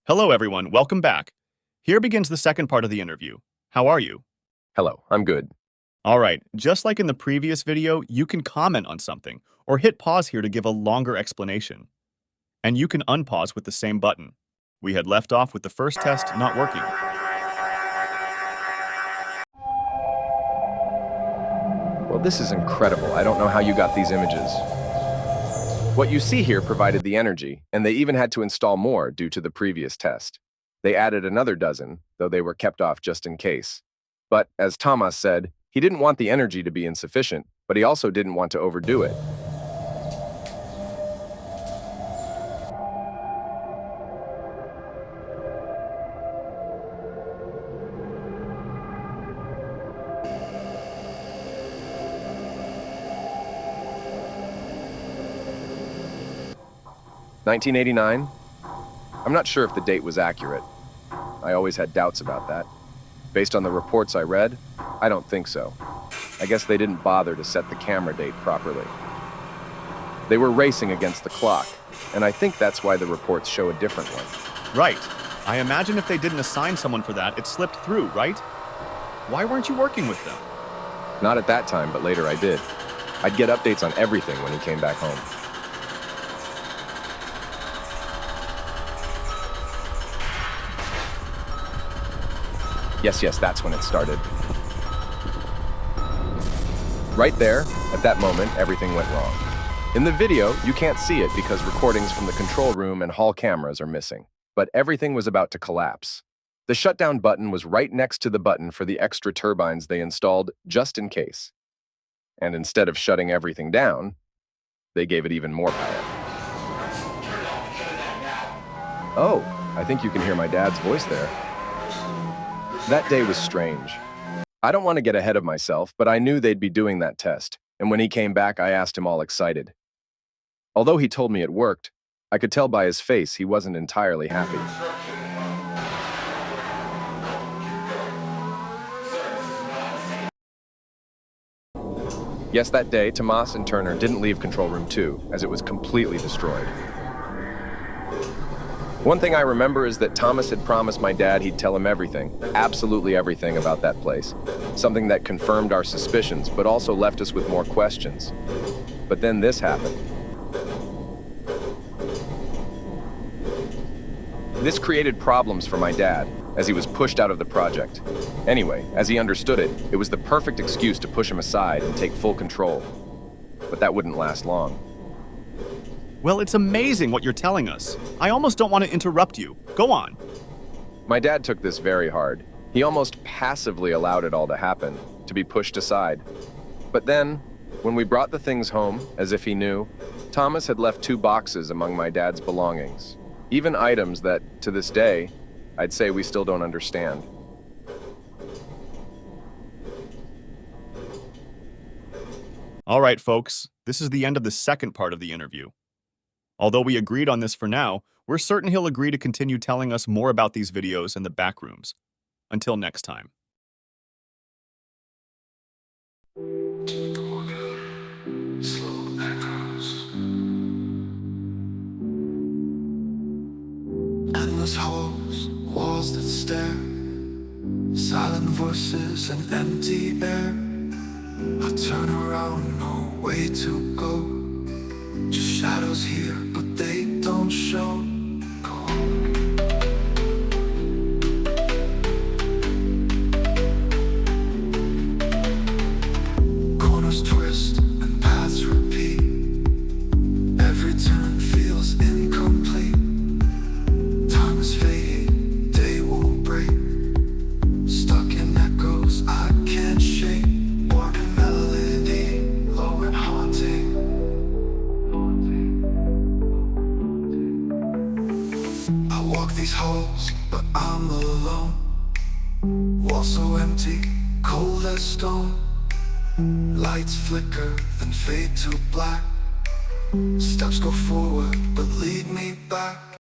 Hello, everyone. Welcome back. Here begins the second part of the interview. How are you? Hello, I'm good. All right, just like in the previous video, you can comment on something or hit pause here to give a longer explanation. And you can unpause with the same button. We had left off with the first test not working. Well, this is incredible. I don't know how you got these images. What you see here provided the energy, and they even had to install more due to the previous test. They added another dozen, though they were kept off just in case. But, as Thomas said, he didn't want the energy to be insufficient, but he also didn't want to overdo it. "1989? I'm not sure if the date was accurate. I always had doubts about that. Based on the reports I read, I don't think so. I guess they didn't bother to set the camera date properly. They were racing against the clock, and I think that's why the reports show a different one. Right. I imagine if they didn't assign someone for that, it slipped through, right? Why weren't you working with them? Not at that time, but later I did. I'd get updates on everything when he came back home. Yes, that's when it started. Right there, at that moment, everything went wrong. In the video, you can't see it because recordings from the control room and hall cameras are missing, but everything was about to collapse. The shutdown button was right next to the button for the extra turbines they installed just in case. And instead of shutting everything down, they gave it even more power. Oh, I think you can hear my dad's voice there. That day was strange. I don't want to get ahead of myself, but I knew they'd be doing that test, and when he came back, I asked him all excited. Although he told me it worked, I could tell by his face he wasn't entirely happy. Yes, that day, Tomas and Turner didn't leave Control Room 2, as it was completely destroyed. One thing I remember is that Thomas had promised my dad he'd tell him everything, absolutely everything about that place. Something that confirmed our suspicions, but also left us with more questions. But then this happened. This created problems for my dad, as he was pushed out of the project. Anyway, as he understood it, it was the perfect excuse to push him aside and take full control. But that wouldn't last long. Well, it's amazing what you're telling us. I almost don't want to interrupt you. Go on. My dad took this very hard. He almost passively allowed it all to happen, to be pushed aside. But then, when we brought the things home, as if he knew, Thomas had left 2 boxes among my dad's belongings. Even items that, to this day, I'd say we still don't understand. All right, folks. This is the end of the second part of the interview. Although we agreed on this for now, we're certain he'll agree to continue telling us more about these videos in the Backrooms. Until next time. Endless halls, walls that stare, silent voices and empty air. I turn around, no way to go. Just shadows here, but they don't show. Go home. Corners twist and paths repeat. Every turn feels incomplete. Time is fading, day won't break. Stuck in echoes I can't shake. Walking melody, low and haunting. I walk these halls, but I'm alone. Walls so empty, cold as stone. Lights flicker, then fade to black. Steps go forward, but lead me back.